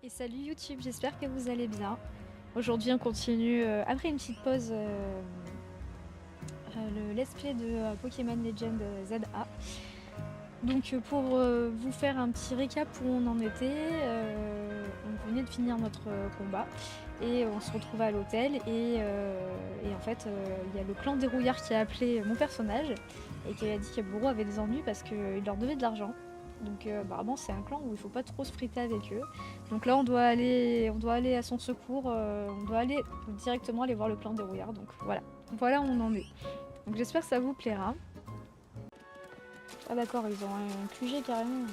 Et salut YouTube, j'espère que vous allez bien. Aujourd'hui on continue, après une petite pause, le let's play de Pokémon Legend ZA. Donc pour vous faire un petit récap où on en était, on venait de finir notre combat et on se retrouvait à l'hôtel et en fait il y a le clan des rouillards qui a appelé mon personnage et qui a dit que Bourreau avait des ennuis parce qu'il leur devait de l'argent. Donc apparemment c'est un clan où il faut pas trop se friter avec eux. Donc là on doit aller à son secours, on doit aller directement aller voir le clan des rouillards. Donc voilà où on en est. Donc j'espère que ça vous plaira. Ah d'accord, ils ont un QG carrément.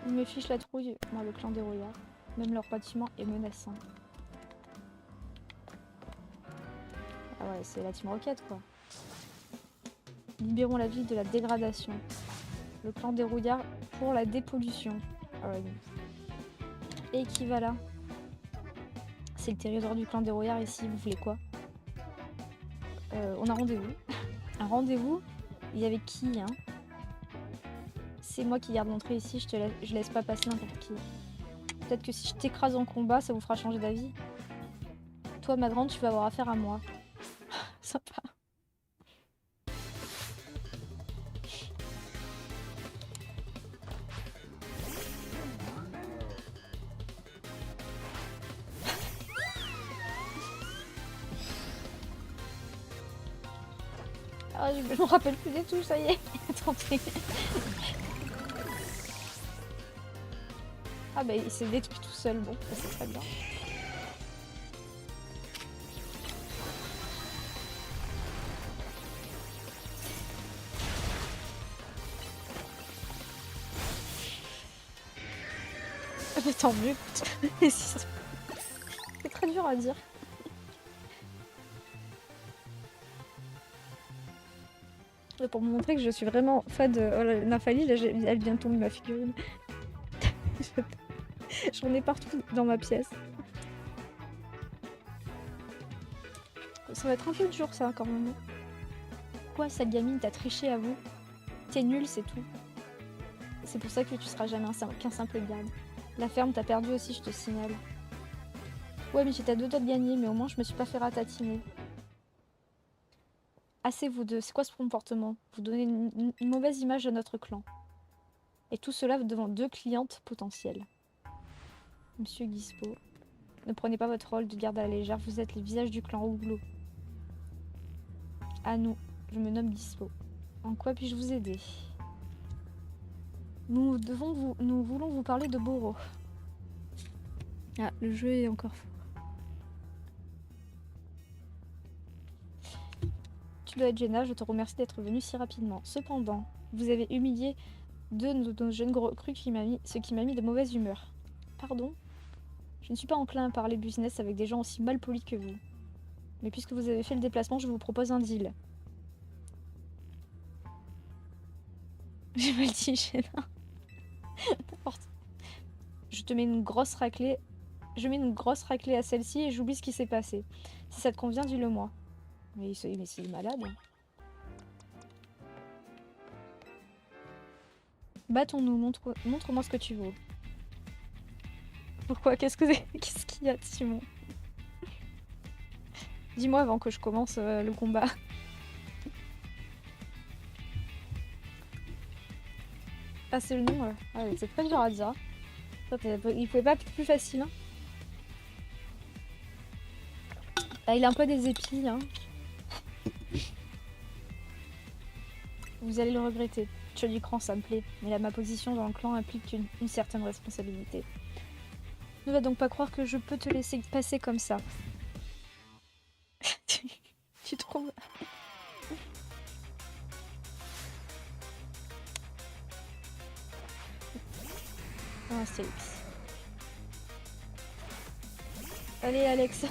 Ils me fichent la trouille, moi le clan des rouillards. Même leur bâtiment est menaçant. Ah ouais, c'est la Team Rocket quoi. Libérons la ville de la dégradation. Le clan des rouillards pour la dépollution. Ah ouais, et qui va là? C'est le territoire du clan des rouillards ici, vous voulez quoi? On a rendez-vous. Un rendez-vous? Il y avait qui hein? C'est moi qui garde l'entrée ici, je laisse pas passer n'importe qui. Peut-être que si je t'écrase en combat, ça vous fera changer d'avis. Toi, ma grande, tu vas avoir affaire à moi. Sympa. Ah, je me rappelle plus des touches, ça y est. Attendez. Ah bah il s'est détruit tout seul, bon, bah, c'est très bien. Ah bah tant mieux, c'est très dur à dire. Pour me montrer que je suis vraiment fan de Nymphalie, là elle vient de tomber ma figurine. J'en ai partout dans ma pièce. Ça va être un peu dur ça quand même. Quoi, cette gamine t'a triché à vous? T'es nul, c'est tout. C'est pour ça que tu seras jamais qu'un simple garde. La ferme t'a perdu aussi, je te signale. Ouais, mais j'étais à deux doigts de gagner, mais au moins je me suis pas fait ratatiner. Assez vous deux, c'est quoi ce comportement? Vous donnez une mauvaise image à notre clan. Et tout cela devant deux clientes potentielles. Monsieur Guispo, ne prenez pas votre rôle de garde à la légère, vous êtes les visages du clan Ouglo. À nous, je me nomme Guispo. En quoi puis-je vous aider? Nous voulons vous parler de Boro. Ah, le jeu est encore fort. Tu dois être Jenna, je te remercie d'être venu si rapidement. Cependant, vous avez humilié deux de nos jeunes recrues ce qui m'a mis de mauvaise humeur. Pardon? Je ne suis pas enclin à parler business avec des gens aussi mal polis que vous. Mais puisque vous avez fait le déplacement, je vous propose un deal. J'ai mal dit, Jenna. N'importe. Je te mets une grosse raclée. Je mets une grosse raclée à celle-ci et j'oublie ce qui s'est passé. Si ça te convient, dis-le-moi. Mais c'est malade. Battons-nous, montre-moi ce que tu vaux. Pourquoi? Qu'est-ce qu'il y a, Simon? Dis-moi avant que je commence le combat. Ah, c'est le nom Ah, c'est très dur à dire. Il pouvait pas être plus facile. Hein. Ah, il a un peu des épis. Hein. Vous allez le regretter. Tu as du cran, ça me plaît. Mais là, ma position dans le clan implique une certaine responsabilité. Ne va donc pas croire que je peux te laisser passer comme ça. Tu trouves? Oh, Astérix. Allez, Alex.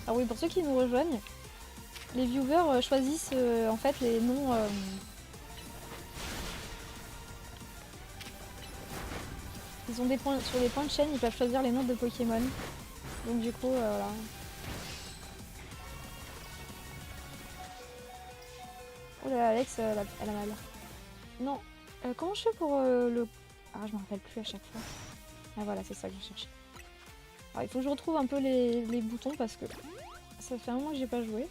Ah oui, pour ceux qui nous rejoignent, les viewers choisissent en fait les noms... Ils ont des points sur des points de chaîne, ils peuvent choisir les noms de Pokémon. Donc du coup, voilà. Oh là là, Alex, elle a mal. Non. Comment je fais pour le... Ah, je me rappelle plus à chaque fois. Ah voilà, c'est ça que je cherchais. Alors, il faut que je retrouve un peu les boutons parce que ça fait un moment que j'ai pas joué.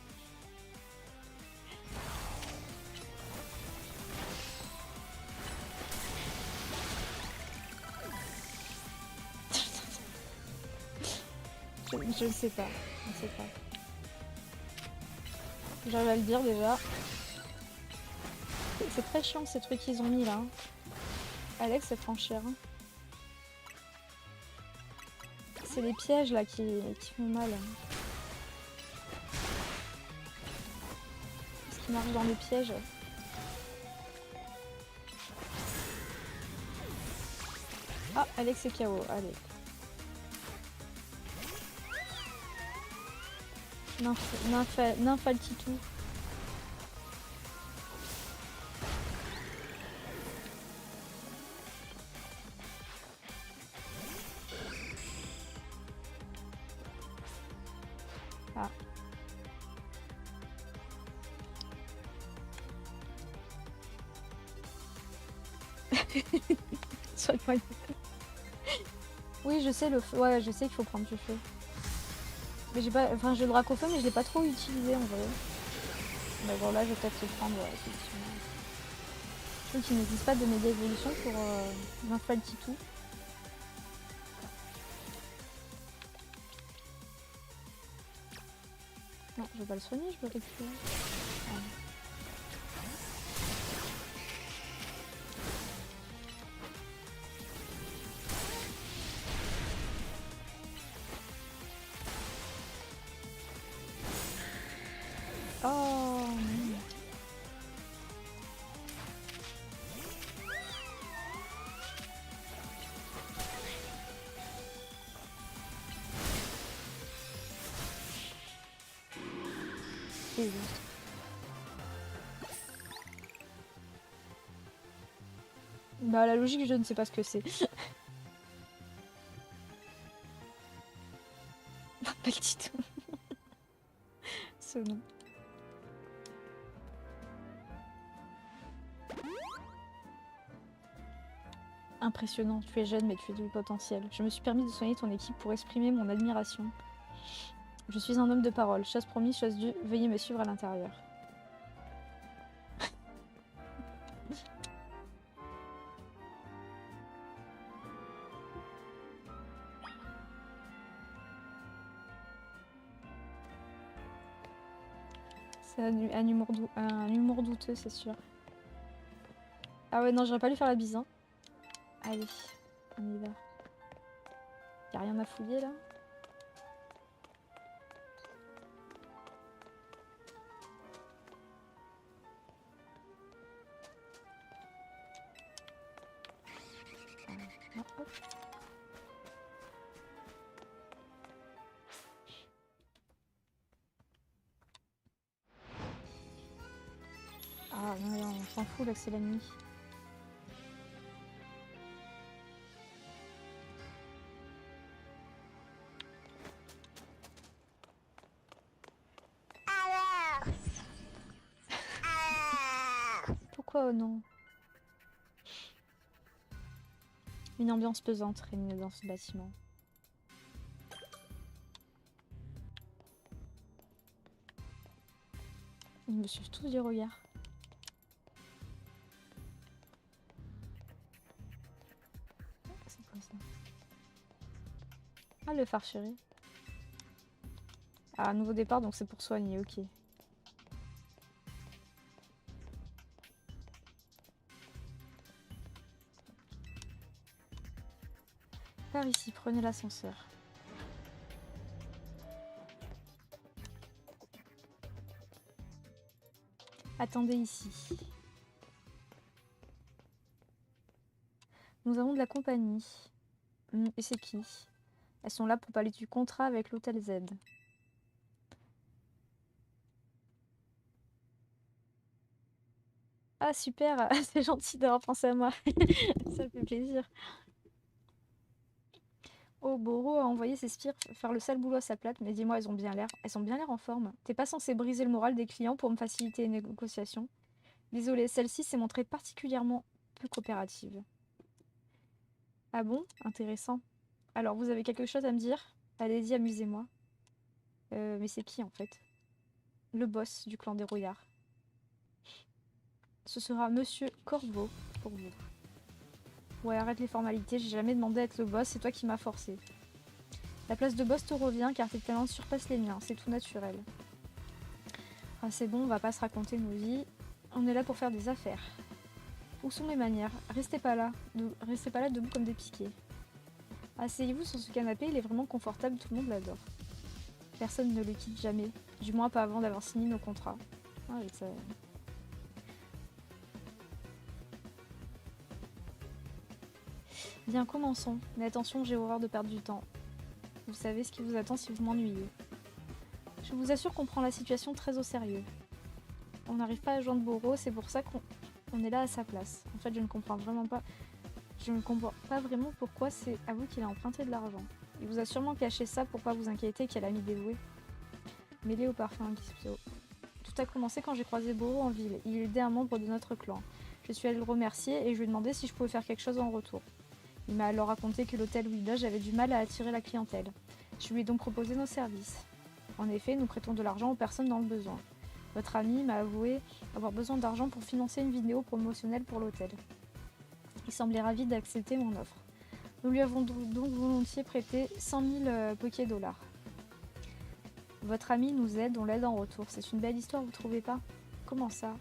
Je ne sais pas. Je ne sais pas. J'arrive à le dire déjà. C'est très chiant ces trucs qu'ils ont mis là. Alex, c'est franchir. C'est les pièges là qui font mal. Ce qui marche dans les pièges. Ah, Alex est KO. Allez. Nymphaltitou. Ah. Soigne-moi. Oui, je sais le feu. Ouais, je sais qu'il faut prendre du feu. Mais j'ai pas. Enfin, j'ai le Dracofeu, mais je l'ai pas trop utilisé en vrai. Mais bon, là, je vais peut-être le prendre, ouais, effectivement. Je trouve qu'il n'existe pas de méga évolution pour Nymphaltitou. Non, je veux pas le soigner, je veux récupérer. Ah. Oh non. C'est juste. Bah la logique, je ne sais pas ce que c'est. Nymphaltitou. Ce nom. Impressionnant, tu es jeune mais tu as du potentiel. Je me suis permis de soigner ton équipe pour exprimer mon admiration. Je suis un homme de parole. Chose promise, chose due. Veuillez me suivre à l'intérieur. C'est un humour douteux, c'est sûr. Ah ouais, non, j'aurais pas lui faire la bise. Hein. Allez, on y va. Y'a rien à fouiller là? Ah, hop. Ah non, on s'en fout là que c'est la nuit. Pourquoi non? Une ambiance pesante règne dans ce bâtiment. Ils me suivent tous du regard. C'est quoi ça? Ah, le farcherie. Ah, nouveau départ, donc c'est pour soigner, ok. Par ici, prenez l'ascenseur. Attendez ici. Nous avons de la compagnie. Et c'est qui? Elles sont là pour parler du contrat avec l'Hôtel Z. Ah super, c'est gentil d'avoir pensé à moi. Ça fait plaisir. Oh, Boro a envoyé ses sbires faire le sale boulot à sa place, mais dis-moi, elles ont bien l'air. Elles ont bien l'air en forme. T'es pas censé briser le moral des clients pour me faciliter les négociations. Désolée, celle-ci s'est montrée particulièrement peu coopérative. Ah bon? Intéressant. Alors, vous avez quelque chose à me dire? Allez-y, amusez-moi. Mais c'est qui en fait? Le boss du clan des rouillards. Ce sera Monsieur Corvo pour vous. Ouais, arrête les formalités, j'ai jamais demandé à être le boss, c'est toi qui m'as forcé. La place de boss te revient car tes talents surpassent les miens, c'est tout naturel. Ah, c'est bon, on va pas se raconter nos vies. On est là pour faire des affaires. Où sont mes manières? Restez pas là debout comme des piquets. Asseyez-vous sur ce canapé, il est vraiment confortable, tout le monde l'adore. Personne ne le quitte jamais, du moins pas avant d'avoir signé nos contrats. Ah oui, ça... Bien, commençons. Mais attention, j'ai horreur de perdre du temps. Vous savez ce qui vous attend si vous m'ennuyez. Je vous assure qu'on prend la situation très au sérieux. On n'arrive pas à joindre Boro, c'est pour ça qu'on est là à sa place. En fait, je ne comprends pas vraiment pourquoi c'est à vous qu'il a emprunté de l'argent. Il vous a sûrement caché ça pour pas vous inquiéter qu'elle a mis dévoué. Mêlé au parfum Gispio. Tout a commencé quand j'ai croisé Boro en ville. Il aidait un membre de notre clan. Je suis allée le remercier et je lui ai demandé si je pouvais faire quelque chose en retour. Il m'a alors raconté que l'hôtel où il loge avait du mal à attirer la clientèle. Je lui ai donc proposé nos services. En effet, nous prêtons de l'argent aux personnes dans le besoin. Votre ami m'a avoué avoir besoin d'argent pour financer une vidéo promotionnelle pour l'hôtel. Il semblait ravi d'accepter mon offre. Nous lui avons donc volontiers prêté 100 000 Poké-dollars. Votre ami nous aide, on l'aide en retour. C'est une belle histoire, vous trouvez pas? Comment ça?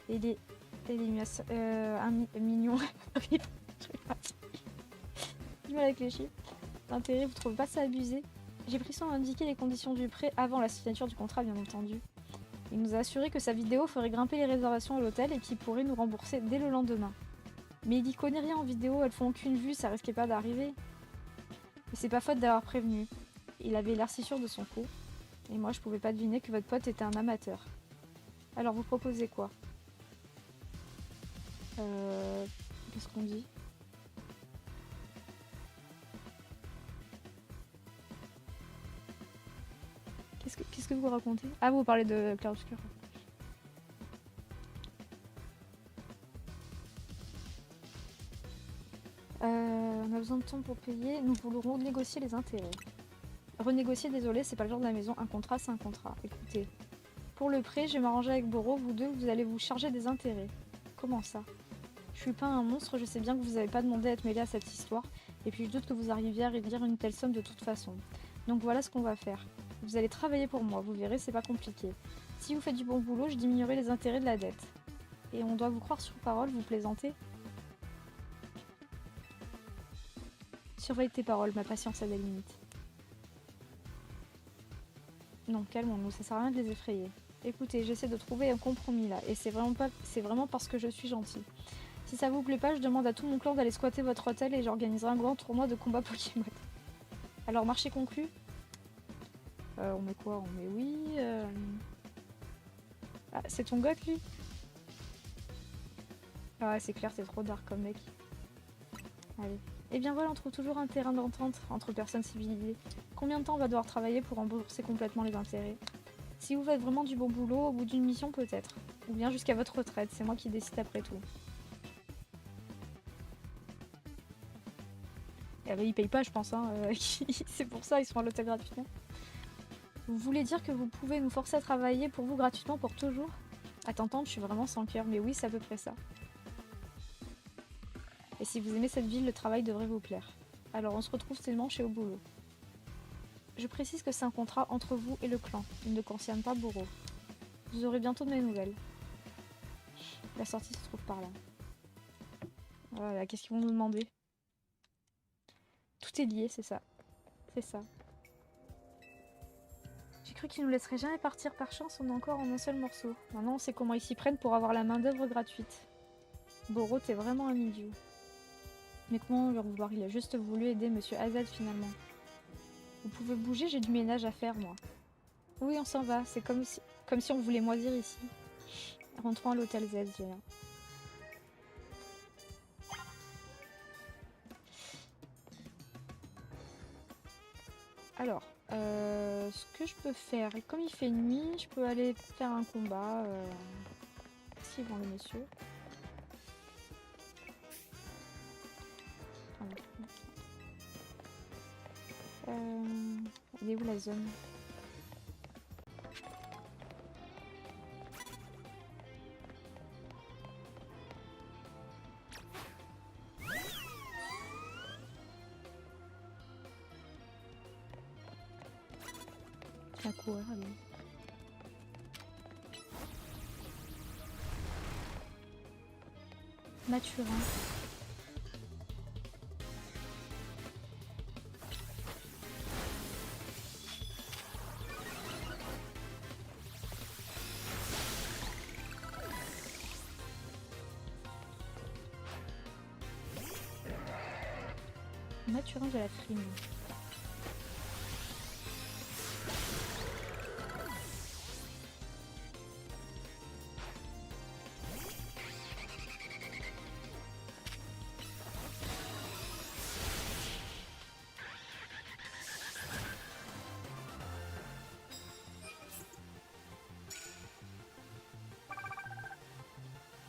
Et les mignon. Du mal avec les chiffres. L'intérêt, vous trouvez pas ça abusé? J'ai pris soin d'indiquer les conditions du prêt avant la signature du contrat, bien entendu. Il nous a assuré que sa vidéo ferait grimper les réservations à l'hôtel et qu'il pourrait nous rembourser dès le lendemain. Mais il y connaît rien en vidéo, elles font aucune vue, ça risquait pas d'arriver. Mais c'est pas faute d'avoir prévenu. Il avait l'air si sûr de son coup. Et moi, je pouvais pas deviner que votre pote était un amateur. Alors, vous proposez quoi? Qu'est-ce qu'on dit? Qu'est-ce que vous racontez? Ah, vous parlez de Clair-Obscur. On a besoin de temps pour payer. Nous voulons négocier les intérêts. Renégocier, désolé, c'est pas le genre de la maison. Un contrat, c'est un contrat. Écoutez, pour le prêt, je vais m'arranger avec Boro. Vous deux, vous allez vous charger des intérêts. Comment ça? Je suis pas un monstre, je sais bien que vous avez pas demandé à être mêlé à cette histoire. Et puis je doute que vous arriviez à réduire une telle somme de toute façon. Donc voilà ce qu'on va faire. Vous allez travailler pour moi, vous verrez, c'est pas compliqué. Si vous faites du bon boulot, je diminuerai les intérêts de la dette. Et on doit vous croire sur parole, vous plaisantez? Surveille tes paroles, ma patience a des limites. Non, calmons-nous, ça sert à rien de les effrayer. Écoutez, j'essaie de trouver un compromis là, et c'est vraiment parce que je suis gentille. Si ça vous plaît pas, je demande à tout mon clan d'aller squatter votre hôtel et j'organiserai un grand tournoi de combat Pokémon. Alors, marché conclu? On met quoi? On met oui. Ah, c'est ton goth lui? Ah ouais, c'est clair, c'est trop dark comme mec. Allez. Et bien voilà, on trouve toujours un terrain d'entente entre personnes civilisées. Combien de temps on va devoir travailler pour rembourser complètement les intérêts? Si vous faites vraiment du bon boulot, au bout d'une mission peut-être. Ou bien jusqu'à votre retraite, c'est moi qui décide après tout. Ah bah, ils payent pas, je pense. Hein. C'est pour ça, ils sont à l'hôtel gratuitement. Vous voulez dire que vous pouvez nous forcer à travailler pour vous gratuitement pour toujours? À t'entendre, je suis vraiment sans cœur, mais oui, c'est à peu près ça. Et si vous aimez cette ville, le travail devrait vous plaire. Alors on se retrouve seulement chez au boulot. Je précise que c'est un contrat entre vous et le clan. Il ne concerne pas Boro. Vous aurez bientôt de mes nouvelles. La sortie se trouve par là. Voilà, qu'est-ce qu'ils vont nous demander? Tout est lié, c'est ça. C'est ça. J'ai cru qu'ils nous laisseraient jamais partir par chance, on est encore en un seul morceau. Maintenant on sait comment ils s'y prennent pour avoir la main d'œuvre gratuite. Boro, t'es vraiment un idiot. Mais comment leur vouloir? Il a juste voulu aider Monsieur Azad finalement. Vous pouvez bouger, j'ai du ménage à faire moi. Oui, on s'en va, c'est comme si on voulait moisir ici. Rentrons à l'hôtel Z, j'ai rien. Alors, ce que je peux faire, comme il fait nuit, je peux aller faire un combat. Si vont les messieurs. Elle est où la zone? La courir, allez. Mathurin. Mathurin de la frime.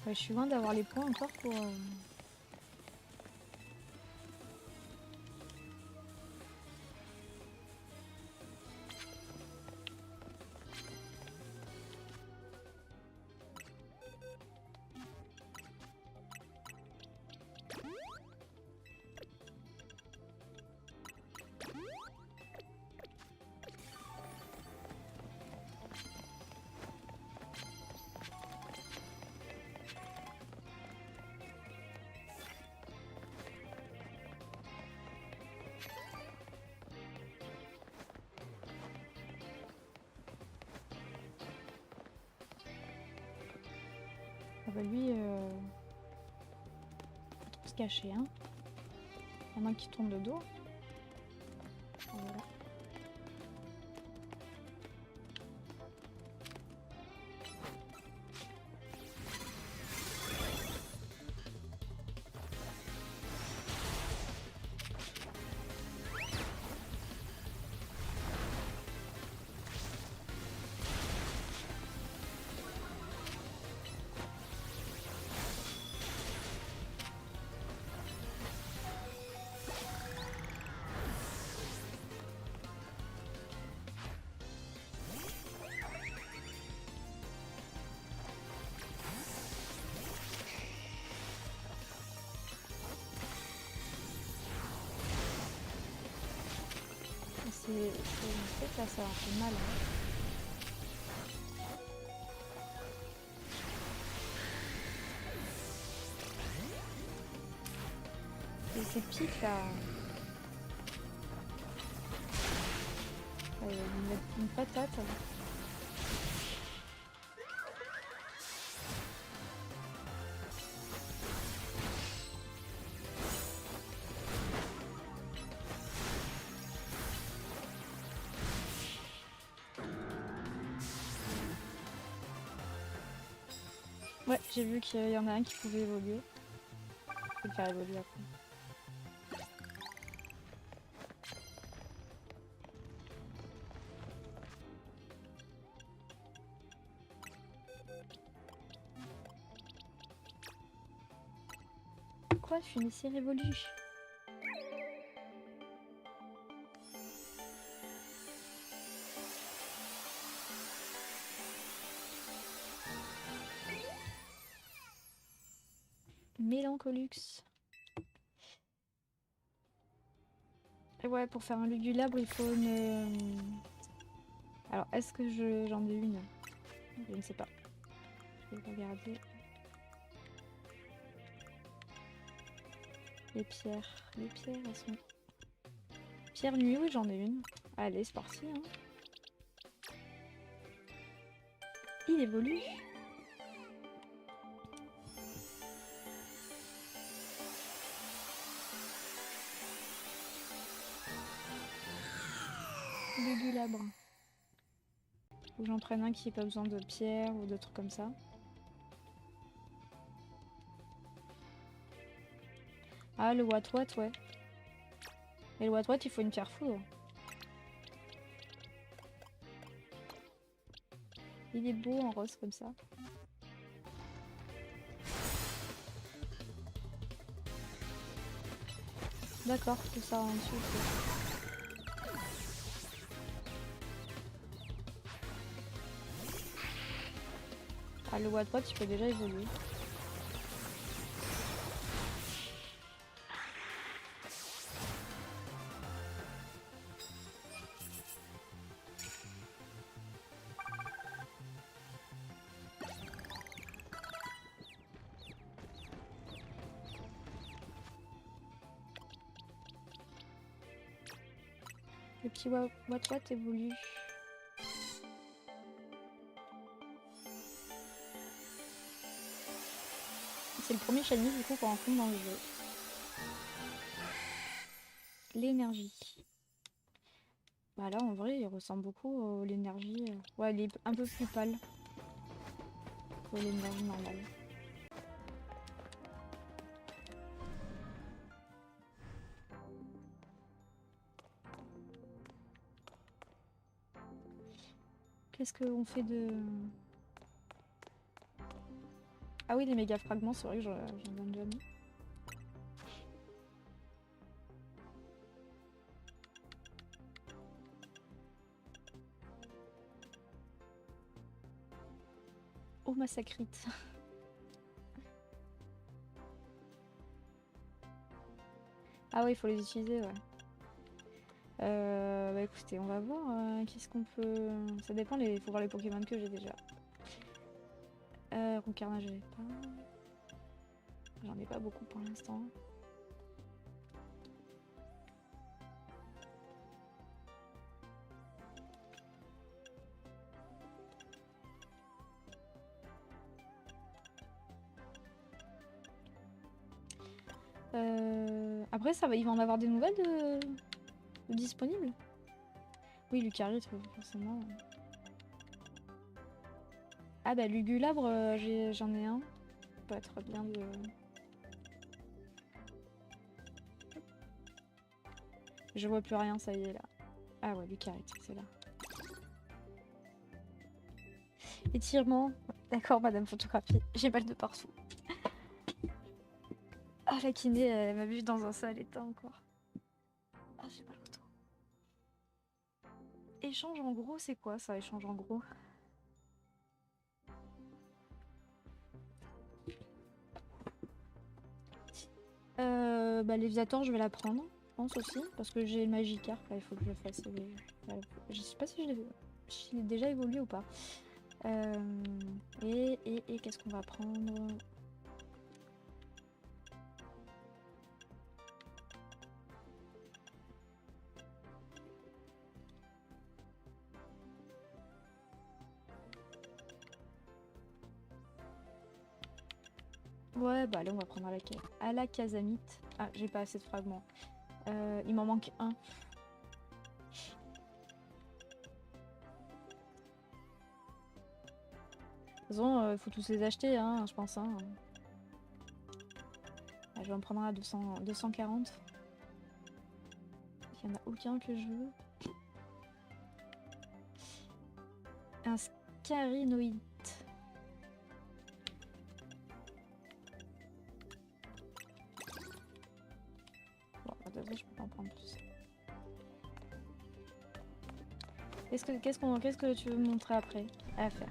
Ouais, je suis loin d'avoir les points encore pour... Ah bah lui, faut trop se cacher, hein. Il y en a un qui tourne le dos. Voilà. En fait là ça leur fait mal, hein. Et ces pics là... Ouais, ils mettent une patate. Ouais, j'ai vu qu'il y en a un qui pouvait évoluer. Je peux le faire évoluer après. Quoi, Funessy révolue? Mélancolux. Et ouais, pour faire un Lugulabre, il faut une... Alors, est-ce que j'en ai une? Je ne sais pas. Je vais regarder. Les pierres, elles sont... Pierre nuit, oui, j'en ai une. Allez, c'est parti, hein. Il évolue. Lugulabre. Ou j'en prenne un qui n'a pas besoin de pierre ou de trucs comme ça. Ah, le Wat-Wat, ouais. Et le Wat-Wat, il faut une pierre foudre. Il est beau en rose comme ça. D'accord, tout ça en dessous. Ah, le Wattpad, tu peux déjà évoluer. Le petit Wattpad évolue. C'est le premier shiny du coup qu'on rencontre dans le jeu. L'énergie. Bah là en vrai il ressemble beaucoup à l'énergie. Ouais, il est un peu plus pâle que l'énergie normale. Qu'est-ce qu'on fait de... Ah oui, les méga fragments, c'est vrai que j'en donne jamais. Oh, massacrite. Ah oui, il faut les utiliser, ouais. Bah écoutez, on va voir qu'est-ce qu'on peut... Ça dépend, faut voir les Pokémon que j'ai déjà. Roncarnage, j'avais pas. J'en ai pas beaucoup pour l'instant. Après, ça va, il va en avoir des nouvelles de disponibles. Oui, Lucario, forcément. Ah bah Lugulabre, j'en ai un. Ça peut être bien de... Je vois plus rien, ça y est là. Ah ouais, Lucario, c'est là. Étirement. D'accord, madame photographie. J'ai mal de partout. Ah, la kiné, elle m'a vu dans un sale état encore. Ah, j'ai mal au dos. Échange en gros, c'est quoi ça, échange en gros? Bah, l'éviator, je vais la prendre, je pense aussi, parce que j'ai le Magikarp, là, il faut que je fasse. Je sais pas si je l'ai déjà évolué ou pas. Et qu'est-ce qu'on va prendre? Ouais, bah allez, on va prendre à la Casamite. Ah, j'ai pas assez de fragments. Il m'en manque un. De toute façon, il faut tous les acheter, hein, je pense. Hein. Ah, je vais en prendre un à 240. Il n'y en a aucun que je veux. Un Scarinoïde. Bon, de toute façon, je peux pas en prendre plus. Qu'est-ce que tu veux me montrer après à faire?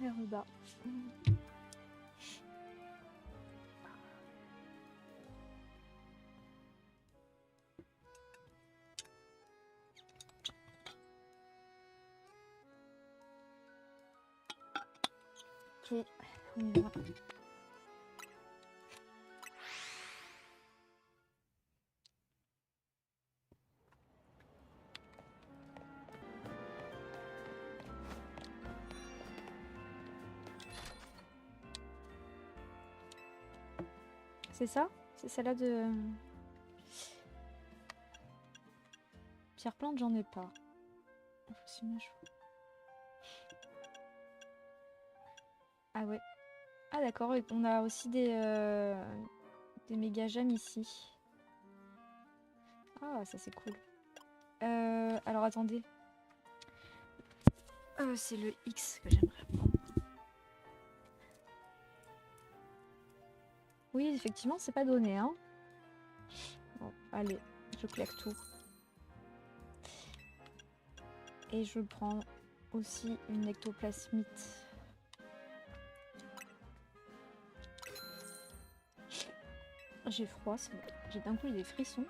Vers le bas. Ok, on y va. C'est ça? C'est celle-là de... Pierre plante, j'en ai pas. Ah ouais. Ah d'accord, et on a aussi des méga gemmes ici. Ah, ça c'est cool. Alors attendez. C'est le X que j'aimerais prendre. Oui, effectivement, c'est pas donné, hein. Bon, allez, je claque tout. Et je prends aussi une ectoplasmite. J'ai froid, c'est bon. J'ai d'un coup des frissons.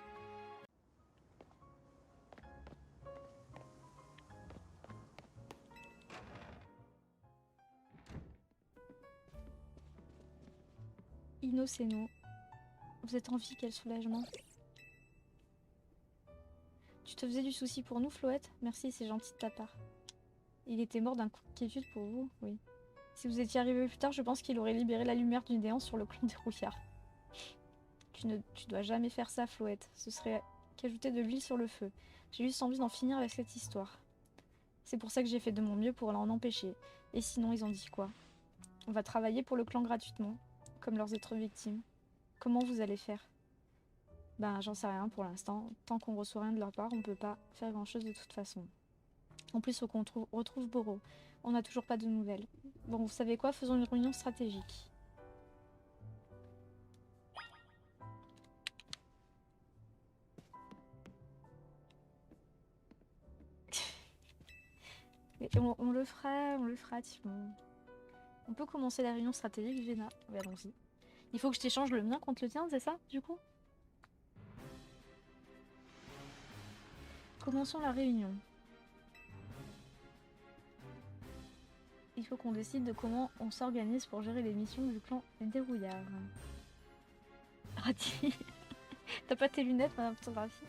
Innoceno. Vous êtes en vie, quel soulagement. Tu te faisais du souci pour nous, Floette? Merci, c'est gentil de ta part. Il était mort d'un coup de quiétude pour vous, oui. Si vous étiez arrivé plus tard, je pense qu'il aurait libéré la lumière du néant sur le clan des rouillards. Tu dois jamais faire ça, Floette. Ce serait qu'ajouter de l'huile sur le feu. J'ai juste envie d'en finir avec cette histoire. C'est pour ça que j'ai fait de mon mieux pour l'en empêcher. Et sinon, ils ont dit quoi? On va travailler pour le clan gratuitement, comme leurs autres victimes. Comment vous allez faire? Ben, j'en sais rien pour l'instant. Tant qu'on reçoit rien de leur part, on peut pas faire grand chose de toute façon. En plus, faut qu'on retrouve Boro. On n'a toujours pas de nouvelles. Bon, vous savez quoi? Faisons une réunion stratégique. Mais on le fera, Timon. On peut commencer la réunion stratégique, Jenna. Oui, allons-y. Il faut que je t'échange le mien contre le tien, c'est ça, du coup? Commençons la réunion. Il faut qu'on décide de comment on s'organise pour gérer les missions du clan des rouillards. Rati, t'as pas tes lunettes, madame photographie?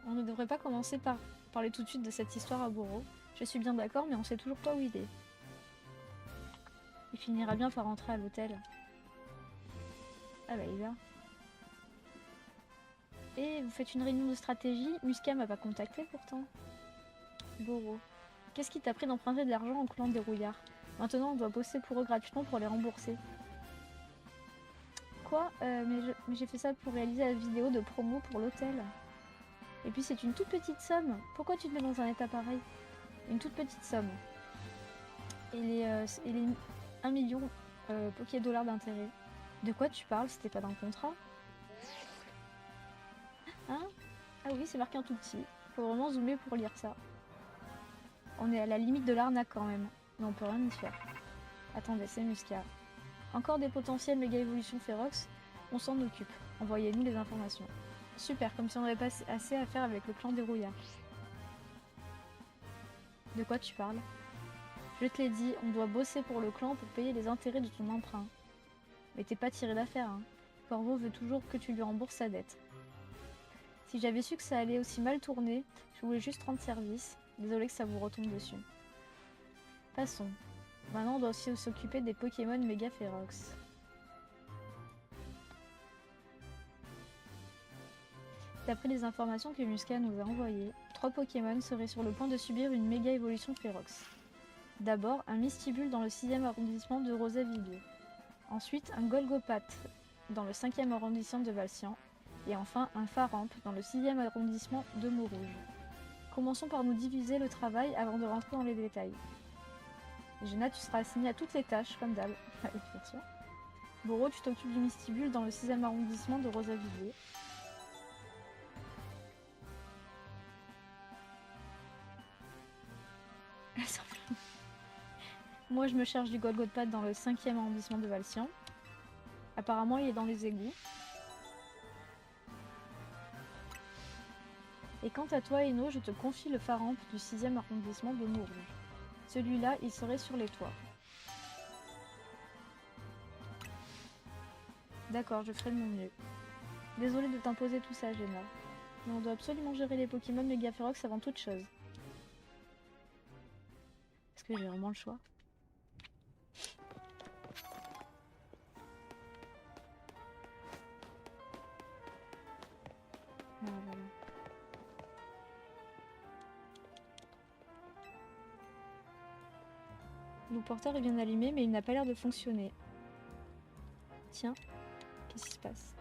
On ne devrait pas commencer par parler tout de suite de cette histoire à Boro. Je suis bien d'accord, mais on sait toujours pas où il est. Il finira bien par rentrer à l'hôtel. Ah bah il va. Et vous faites une réunion de stratégie? Musca m'a pas contacté pourtant. Boro. Qu'est-ce qui t'a pris d'emprunter de l'argent au clan des rouillards? Maintenant on doit bosser pour eux gratuitement pour les rembourser. Quoi? Mais j'ai fait ça pour réaliser la vidéo de promo pour l'hôtel. Et puis c'est une toute petite somme. Pourquoi tu te mets dans un état pareil? Une toute petite somme. Et les 1 million Poké dollars d'intérêt. De quoi tu parles? C'était pas dans le contrat? Hein? Ah oui, c'est marqué en tout petit. Faut vraiment zoomer pour lire ça. On est à la limite de l'arnaque quand même. Mais on peut rien y faire. Attendez, c'est Musca. Encore des potentiels méga évolutions Ferox? On s'en occupe. Envoyez-nous les informations. Super, comme si on avait pas assez à faire avec le clan des rouillards. De quoi tu parles? Je te l'ai dit, on doit bosser pour le clan pour payer les intérêts de ton emprunt. Mais t'es pas tiré d'affaire, hein. Corvo veut toujours que tu lui rembourses sa dette. Si j'avais su que ça allait aussi mal tourner, je voulais juste rendre service. Désolée que ça vous retombe dessus. Passons. Maintenant, on doit aussi s'occuper des Pokémon méga Ferox. D'après les informations que Musca nous a envoyées, 3 Pokémon seraient sur le point de subir une méga évolution Ferox. D'abord, un Mistibule dans le 6e arrondissement de Rosaville. Ensuite, un Golgopat dans le 5e arrondissement de Valcian. Et enfin, un Faramp dans le 6e arrondissement de Montrouge. Commençons par nous diviser le travail avant de rentrer dans les détails. Jenna, tu seras assignée à toutes les tâches, comme d'hab. Bien sûr. Boro, tu t'occupes du Mistibule dans le 6e arrondissement de Rosaville. Moi, je me charge du Golgopat dans le 5e arrondissement de Valcian. Apparemment, il est dans les égouts. Et quant à toi, Eno, je te confie le Faramp du 6e arrondissement de Montrouge. Celui-là, il serait sur les toits. D'accord, je ferai de mon mieux. Désolée de t'imposer tout ça, Jenna. Mais on doit absolument gérer les Pokémon Mega Ferox avant toute chose. Est-ce que j'ai vraiment le choix? Ah, voilà. Le porteur est bien allumé, mais il n'a pas l'air de fonctionner. Tiens, qu'est-ce qui se passe?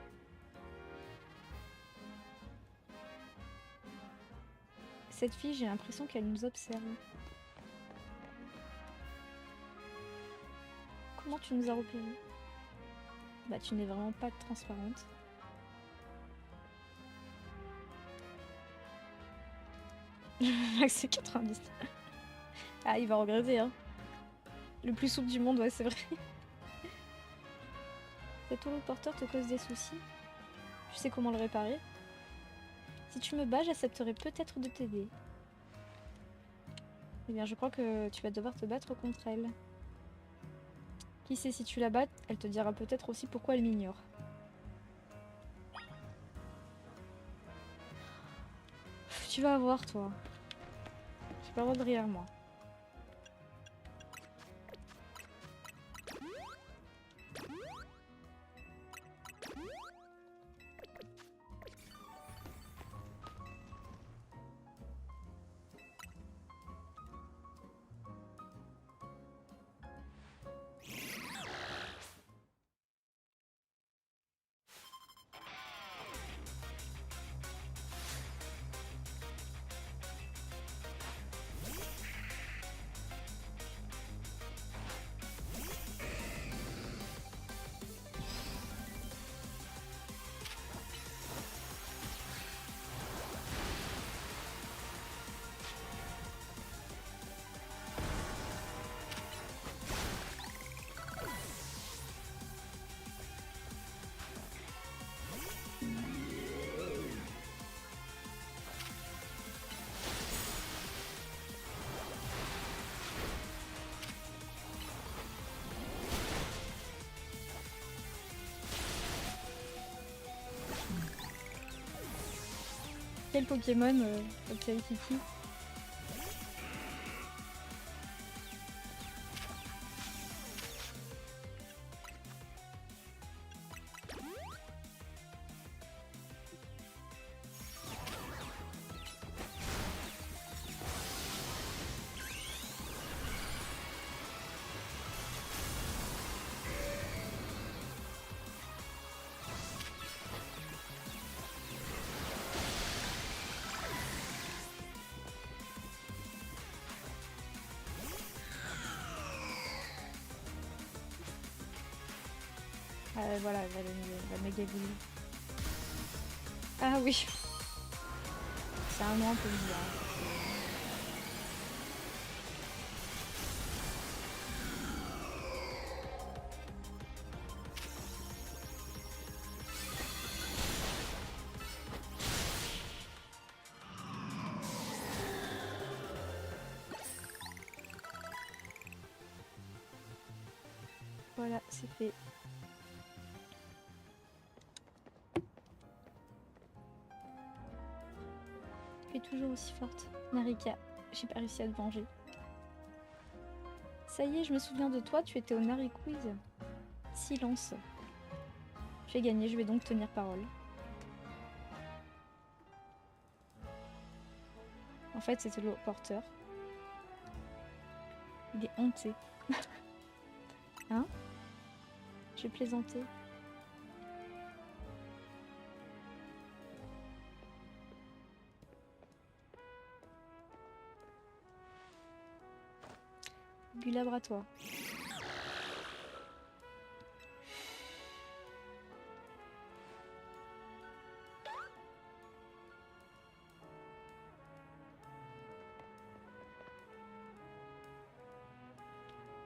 Cette fille, j'ai l'impression qu'elle nous observe. Comment tu nous as repérés? Bah, tu n'es vraiment pas transparente. Max, c'est 90. Ah, il va regretter, hein. Le plus souple du monde, ouais, c'est vrai. Cet holoporteur te cause des soucis? Tu sais comment le réparer? Si tu me bats, j'accepterai peut-être de t'aider. Eh bien, je crois que tu vas devoir te battre contre elle. Qui sait, si tu la bats, elle te dira peut-être aussi pourquoi elle m'ignore. Tu vas voir, toi. J'ai pas le droit de rire, moi. Quel Pokémon observe Kiki? Voilà, la méga boule. Ah oui. C'est un nom un peu bizarre. Voilà, c'est fait. Tu es toujours aussi forte. Narika, j'ai pas réussi à te venger. Ça y est, je me souviens de toi, tu étais au Nari Quiz. Silence. J'ai gagné, je vais donc tenir parole. En fait, c'était le porteur. Il est honté. Hein? J'ai plaisanté. Gulabre à toi.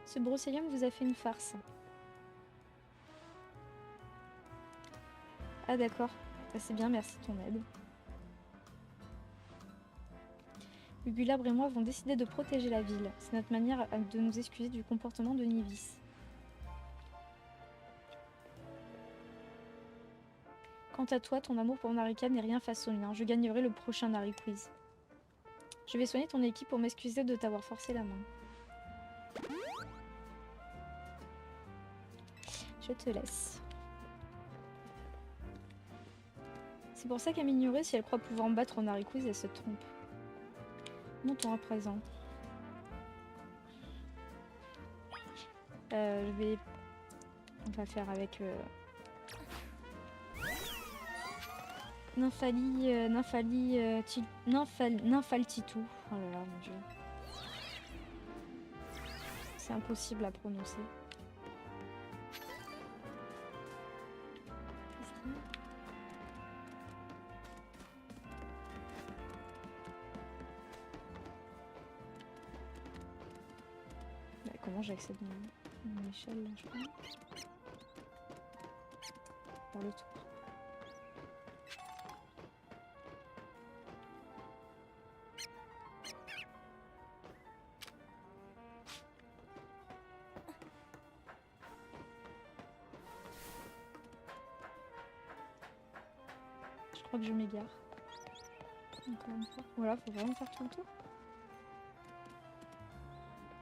Ce Brocélium vous a fait une farce. Ah d'accord. Ah, c'est bien, merci de ton aide. Gulabre et moi avons décidé de protéger la ville. C'est notre manière de nous excuser du comportement de Nivis. Quant à toi, ton amour pour Narika n'est rien face au mien. Je gagnerai le prochain Nari Quiz. Je vais soigner ton équipe pour m'excuser de t'avoir forcé la main. Je te laisse. C'est pour ça qu'elle m'ignorait. Si elle croit pouvoir me battre au Nari Quiz, elle se trompe. Montons à présent. On va faire avec Nymphalitou. Oh là là, mon dieu. C'est impossible à prononcer. Bah, comment j'accède mon échelle là, je crois. Par le tour. Je crois que je m'égare. Encore une fois. Voilà, faut vraiment faire tout le tour.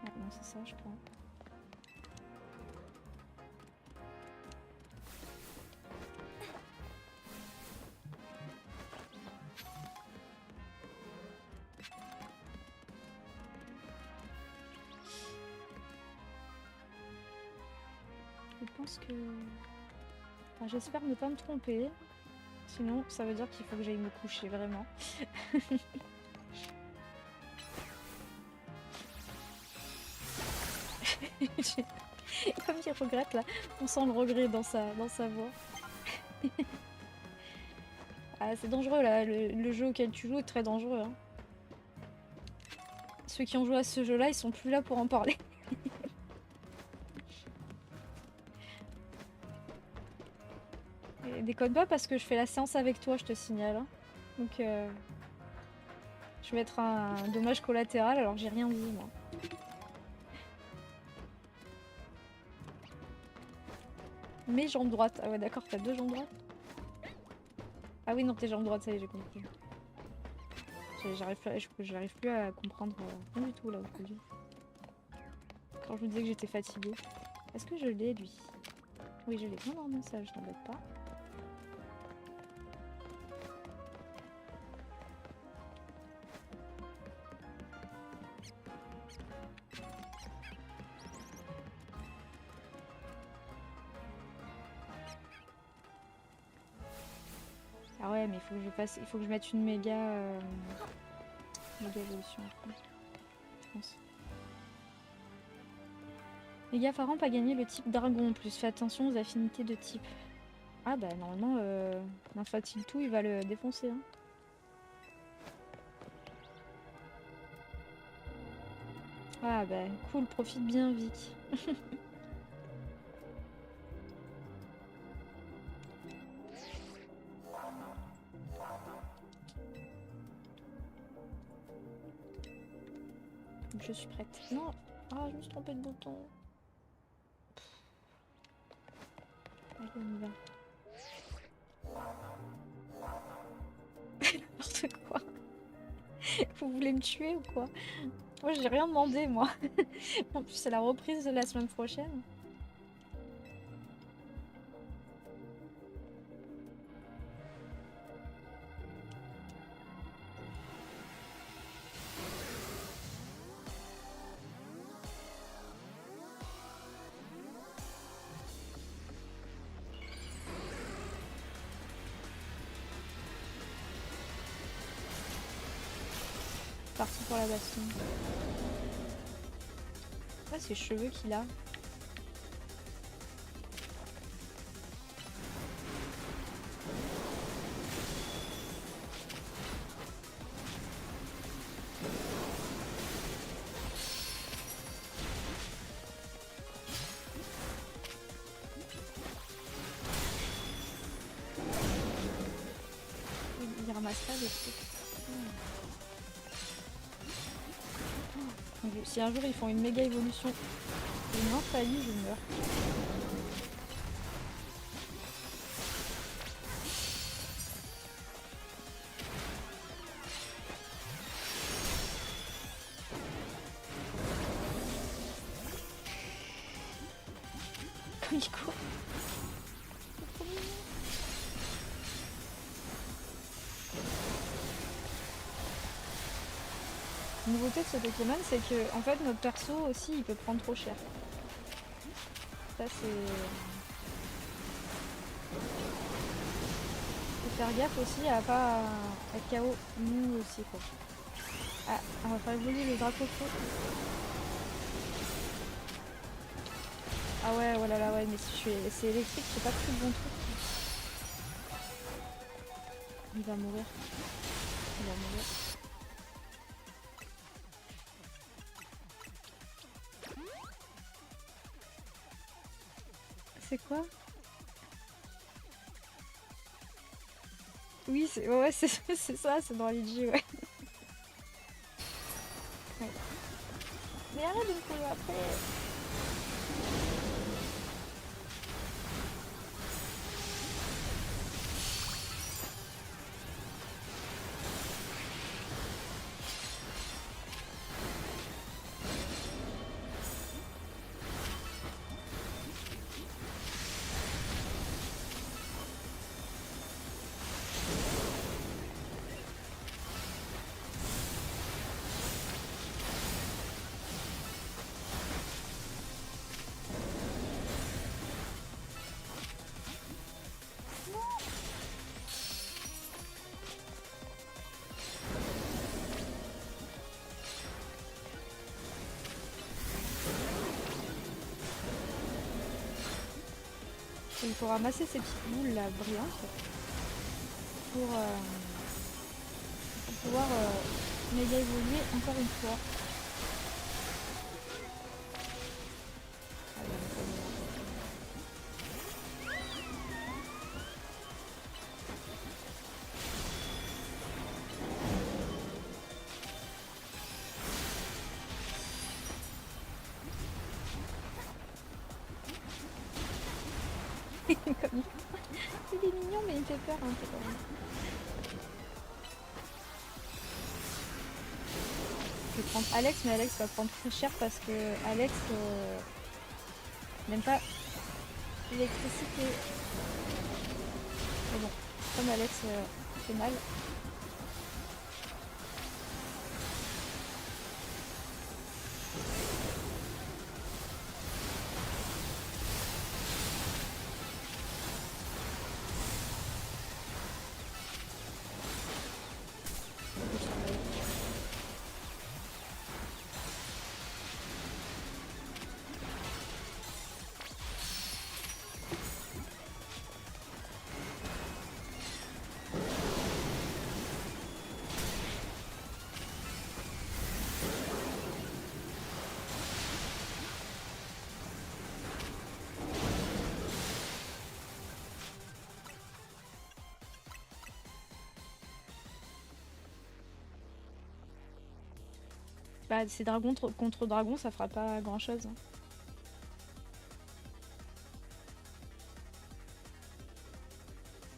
Ah non, c'est ça, je crois. Je pense que... Enfin, j'espère ne pas me tromper. Sinon, ça veut dire qu'il faut que j'aille me coucher, vraiment. Comme il regrette là, on sent le regret dans sa voix. Ah, c'est dangereux là, le jeu auquel tu joues est très dangereux. Hein. Ceux qui ont joué à ce jeu là, ils sont plus là pour en parler. Et déconne pas parce que je fais la séance avec toi, je te signale. Hein. Donc je vais être un dommage collatéral alors j'ai rien dit moi. Mes jambes droites. Ah ouais d'accord, t'as deux jambes droites. Ah oui non, tes jambes droites, ça y est, j'ai compris. J'arrive plus à comprendre rien du tout là aujourd'hui. Quand je vous disais que j'étais fatiguée. Est-ce que je l'ai lui? Oui je l'ai. Non non ça je t'embête pas. Ah ouais mais il faut que je mette une méga évolution je pense. Méga Faramp a gagné le type dragon en plus, fais attention aux affinités de type. Ah bah normalement Nymphalitou il va le défoncer hein. Ah bah cool, profite bien Vic. Je suis prête. Non. Ah, je me suis trompée de bouton. Allez, on y va. N'importe quoi. Vous voulez me tuer ou quoi? Moi, j'ai rien demandé, moi. En plus, c'est la reprise de la semaine prochaine. Parti pour la baston. Ah, ces cheveux qu'il a. Il ramasse pas des trucs. Si un jour ils font une méga évolution et une infaillie, je meurs. Comme il court. C'est trop mignon. La nouveauté de ce Pokémon, c'est que en fait notre perso aussi il peut prendre trop cher. Ça c'est... Faut faire gaffe aussi à pas être KO nous aussi quoi. Ah, on va faire évoluer le drapeau feu. Ah ouais, oh là là, ouais, mais si c'est électrique, j'ai pas pris le bon truc. Il va mourir. Il va mourir. C'est quoi? Oui, c'est ouais, c'est ça, c'est dans Ligi, ouais. Ouais. Mais arrête de me courir après. Il faut ramasser ces petites boules là brillantes pour pouvoir méga évoluer encore une fois. Comme il est mignon mais il fait peur un peu quand même. Je vais prendre Alex, mais Alex va prendre très cher parce que Alex n'aime pas l'électricité. Mais bon, comme Alex fait mal. Bah, c'est dragon contre dragon, ça fera pas grand chose. Hein.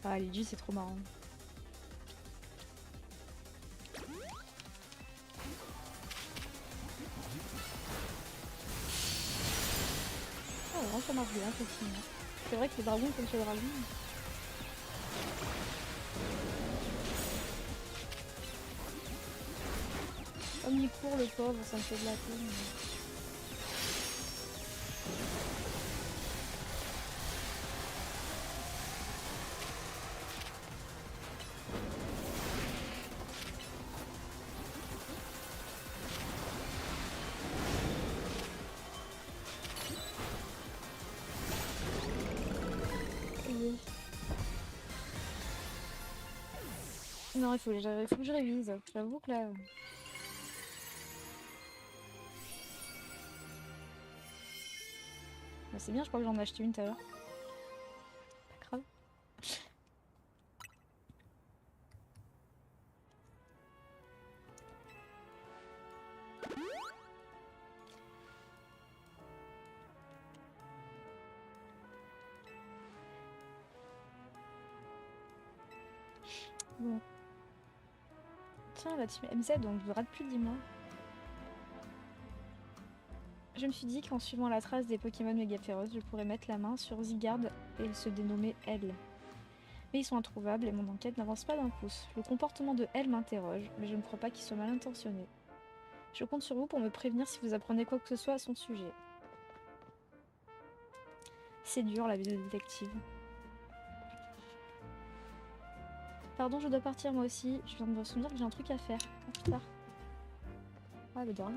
Ah, Ligi, c'est trop marrant. Ah, vraiment, ça marche bien, effectivement. C'est vrai que les dragons contre les dragons. Comme il court, le pauvre, ça me fait de la peine. Oui. Non, il faut que je révise. J'avoue que là... Bah, c'est bien, je crois que j'en ai acheté une tout à l'heure. Pas grave. Bon. Tiens, la team MZ, on ne verra plus, dis-moi. Je me suis dit qu'en suivant la trace des Pokémon méga féroces, je pourrais mettre la main sur Zygarde et se dénommer L. Mais ils sont introuvables et mon enquête n'avance pas d'un pouce. Le comportement de L m'interroge, mais je ne crois pas qu'il soit mal intentionné. Je compte sur vous pour me prévenir si vous apprenez quoi que ce soit à son sujet. C'est dur la vie de détective. Pardon, je dois partir moi aussi. Je viens de me souvenir que j'ai un truc à faire. À plus tard. Ah, mais de rien.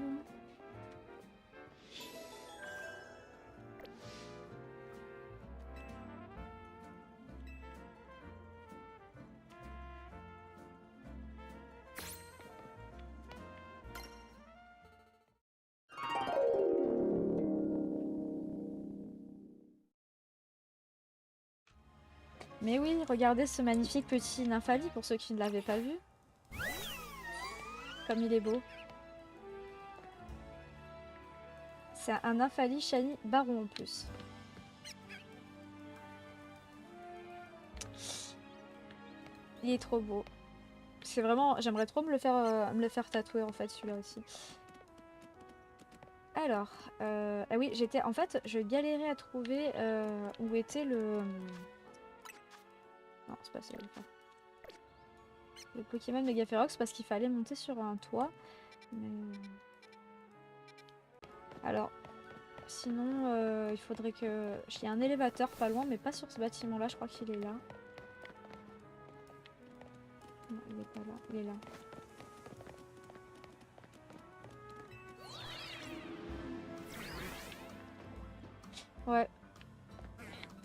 Mais oui, regardez ce magnifique petit Nymphali pour ceux qui ne l'avaient pas vu. Comme il est beau. C'est un Nymphali Shiny Baron en plus. Il est trop beau. C'est vraiment... J'aimerais trop me le faire tatouer en fait celui-là aussi. Alors, ah oui, j'étais... En fait, je galérais à trouver où était le... Non, c'est pas ça. Le Pokémon Megaférox parce qu'il fallait monter sur un toit. Mais... Alors, sinon, il faudrait que... Il y a un élévateur pas loin, mais pas sur ce bâtiment-là. Je crois qu'il est là. Non, il est pas là. Il est là. Ouais.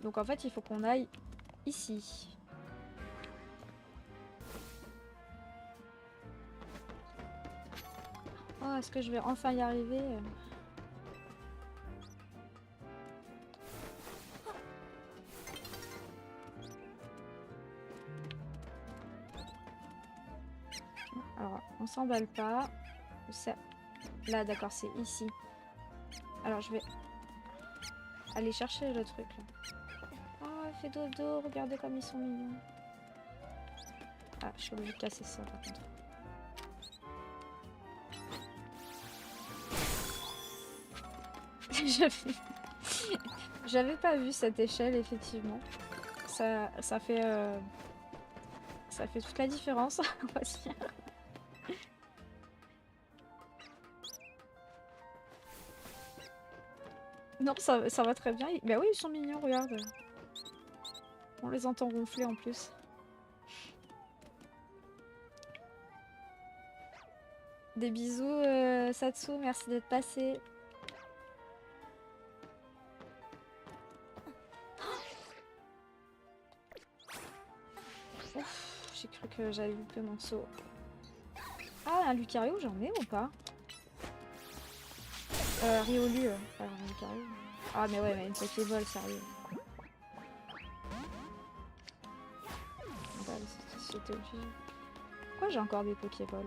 Donc en fait, il faut qu'on aille ici. Oh, est-ce que je vais enfin y arriver? Alors, on s'emballe pas. Là, d'accord, c'est ici. Alors, je vais aller chercher le truc là. Oh, elle fait dodo, regardez comme ils sont mignons. Ah, je suis obligée de casser ça par contre. J'avais pas vu cette échelle, effectivement. Ça fait toute la différence, on va dire. Non, ça va très bien. Bah oui, ils sont mignons, regarde. On les entend ronfler en plus. Des bisous, Satsu, merci d'être passé. Ouf, j'ai cru que j'avais loupé mon saut. Ah, un Lucario, j'en ai ou pas? Riolu, pas un Lucario. Ah, mais ouais, mais une Pokéball, sérieux. Bah, c'était obligé. Pourquoi j'ai encore des Pokéballs?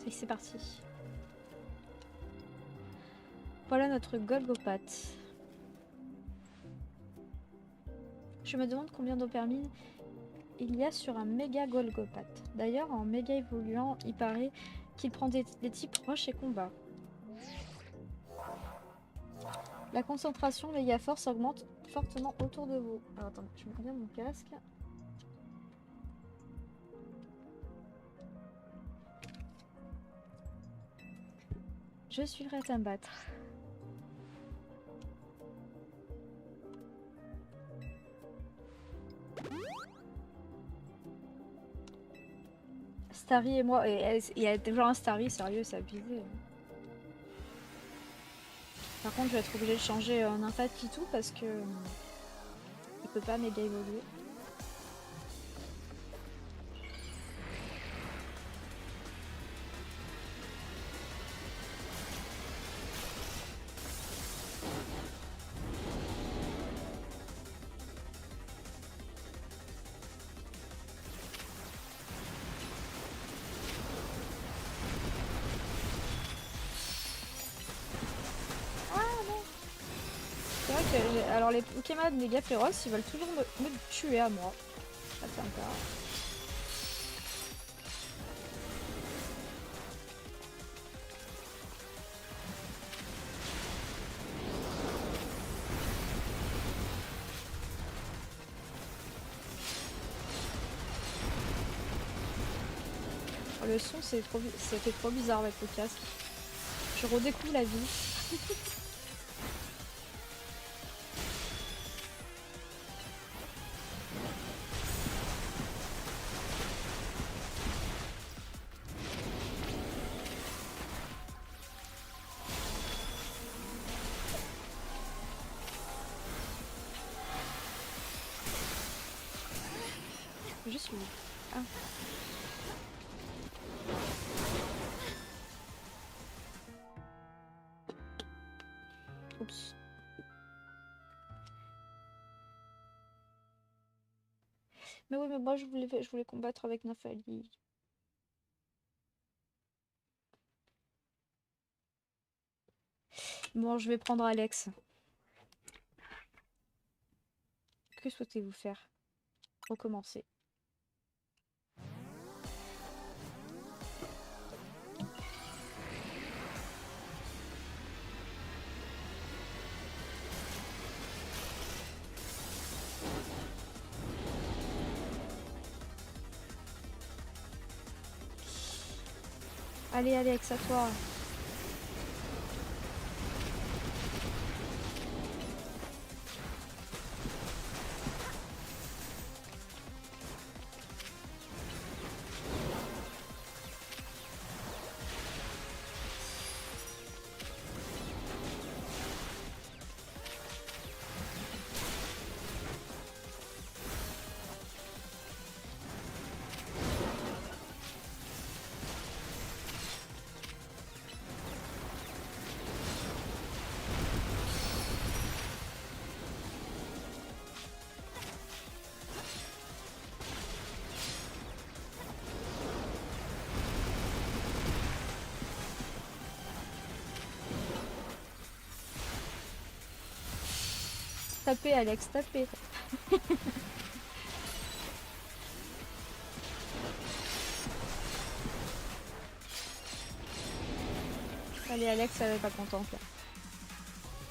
Et c'est parti. Voilà notre Golgopath. Je me demande combien d'Opermine il y a sur un méga Golgopath. D'ailleurs, en méga évoluant, il paraît qu'il prend des types roche et combat. La concentration méga force augmente fortement autour de vous. Alors attends, je me reviens mon casque. Je suis prête à me battre. Starry et moi, il y a toujours un Starry, sérieux, c'est abusé. Par contre, je vais être obligée de changer un Nymphade Pitou parce que il peut pas méga évoluer. Alors les Pokémon méga féroces, ils veulent toujours me tuer à moi. Ça fait encore. Le son, c'était trop bizarre avec le casque. Je redécouvre la vie. Je suis où? Ah. Oups. Mais oui, mais moi je voulais combattre avec Nathalie. Bon, je vais prendre Alex. Que souhaitez-vous faire? Recommencer. Allez Alex, à toi. Tapez Alex, tapez. Allez Alex, elle est pas contente là.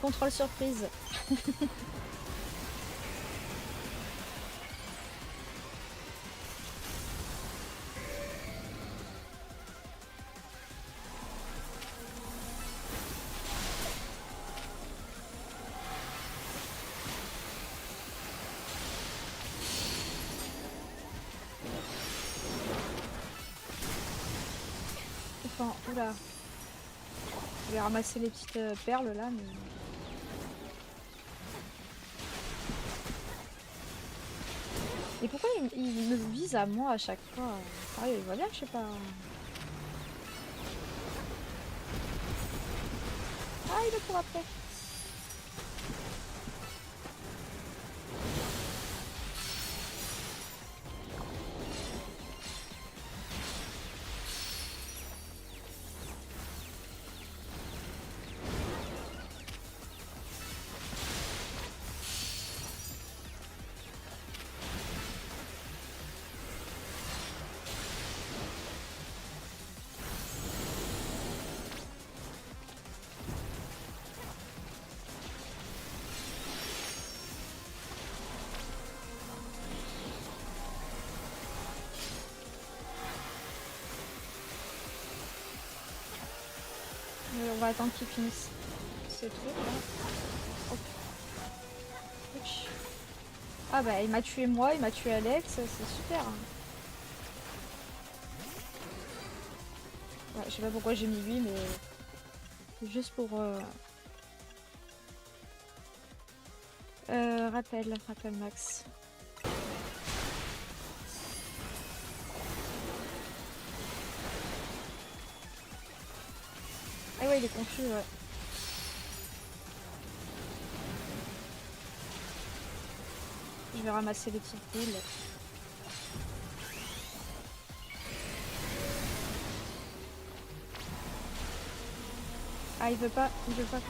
Contrôle surprise. Enfin, oula. Je vais ramasser les petites perles là, mais... Et pourquoi il me vise à moi à chaque fois? Ah, il va bien, je sais pas. Ah, il est pour après. On va attendre qu'il finisse ce truc là. Hop. Ouch. Ah bah il m'a tué moi, il m'a tué Alex, c'est super. Ouais, je sais pas pourquoi j'ai mis lui, mais juste pour rappel max. Ah ouais, il est confus, ouais. Je vais ramasser les petites boules. Ah, il veut pas qu'on le fasse.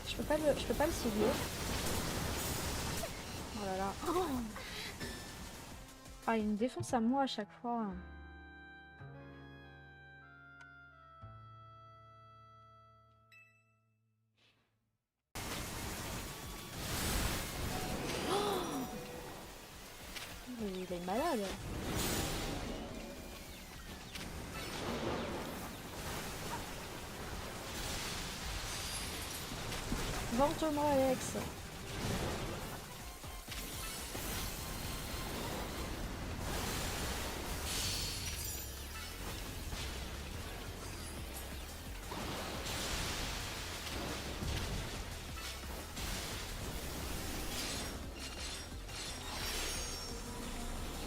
Je peux pas le cibler. Oh là là. Oh, ah, il me défonce à moi à chaque fois. gameplay malade. Venge-moi, Alex.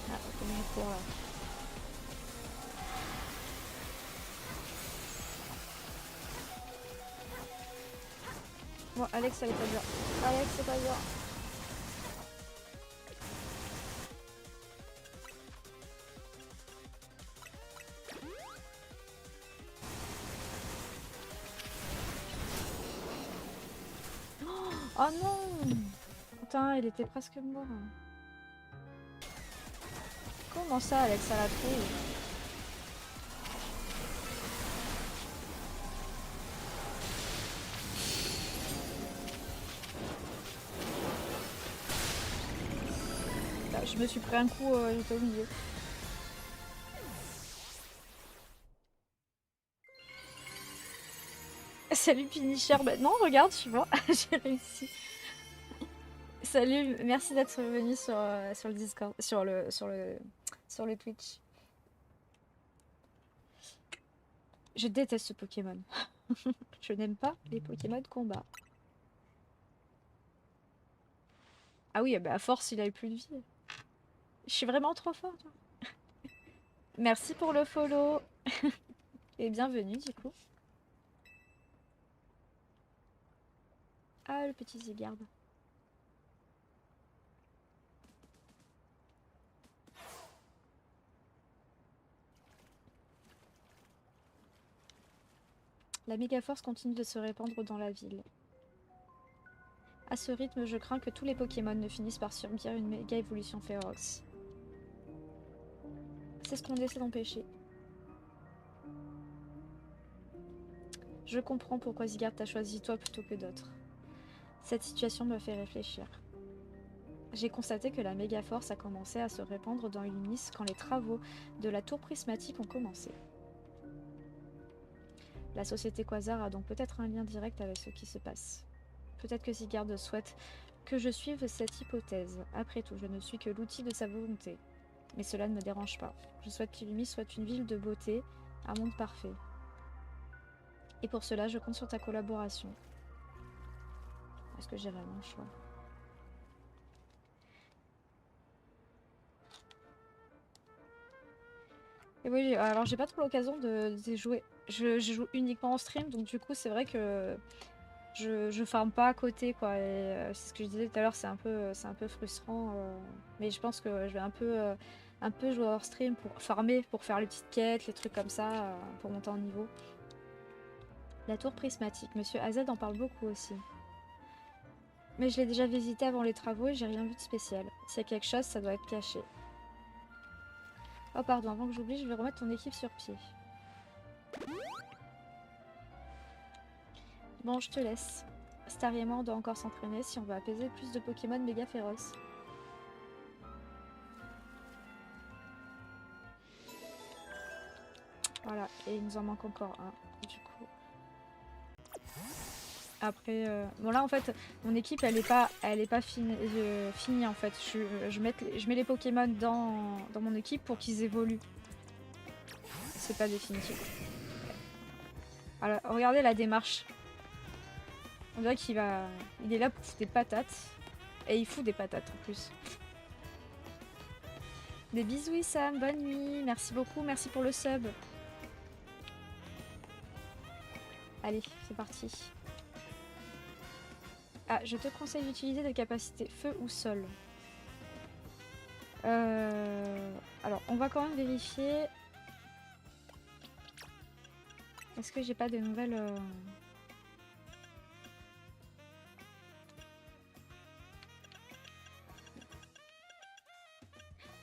Ah, comment il court là. Bon, Alex, elle est pas bien. Alex, c'est pas bien. Oh non! Putain, il était presque mort. Comment ça, Alex, ça l'a trouvé? Je me suis pris un coup, j'étais au milieu. Salut Punisher, bah non regarde tu vois, j'ai réussi. Salut, merci d'être venu sur le Discord, sur le Twitch. Je déteste ce Pokémon. Je n'aime pas les Pokémon de combat. Ah oui, bah à force il a eu plus de vie. Je suis vraiment trop forte. Merci pour le follow. Et bienvenue du coup. Ah le petit Zygarde. La méga-force continue de se répandre dans la ville. À ce rythme, je crains que tous les Pokémon ne finissent par subir une méga évolution féroce. C'est ce qu'on essaie d'empêcher. Je comprends pourquoi Zygarde t'a choisi toi plutôt que d'autres. Cette situation me fait réfléchir. J'ai constaté que la méga-force a commencé à se répandre dans Illumis quand les travaux de la tour prismatique ont commencé. La société Quasar a donc peut-être un lien direct avec ce qui se passe. Peut-être que Zygarde souhaite que je suive cette hypothèse. Après tout, je ne suis que l'outil de sa volonté. Mais cela ne me dérange pas. Je souhaite qu'Illumis soit une ville de beauté, un monde parfait. Et pour cela, je compte sur ta collaboration. Est-ce que j'ai vraiment le choix? Et oui, alors j'ai pas trop l'occasion de jouer. Je joue uniquement en stream, donc du coup c'est vrai que je farme pas à côté quoi. Et c'est ce que je disais tout à l'heure, c'est un peu frustrant. Mais je pense que je vais un peu jouer hors stream pour farmer, pour faire les petites quêtes, les trucs comme ça, pour monter en niveau. La tour prismatique, Monsieur AZ en parle beaucoup aussi. Mais je l'ai déjà visité avant les travaux et j'ai rien vu de spécial. S'il y a quelque chose, ça doit être caché. Oh pardon, avant que j'oublie, je vais remettre ton équipe sur pied. Bon, je te laisse. Starry et moi, on doit encore s'entraîner si on veut apaiser plus de Pokémon méga féroces. Voilà, et il nous en manque encore un, du coup. Après, bon là en fait, mon équipe elle est pas finie en fait. Je mets les Pokémon dans mon équipe pour qu'ils évoluent. C'est pas définitif. Alors, regardez la démarche. On dirait qu'il est là pour foutre des patates. Et il fout des patates en plus. Des bisous Sam, bonne nuit. Merci beaucoup, merci pour le sub. Allez, c'est parti. Ah, je te conseille d'utiliser des capacités feu ou sol. Alors, on va quand même vérifier. Est-ce que j'ai pas de nouvelles...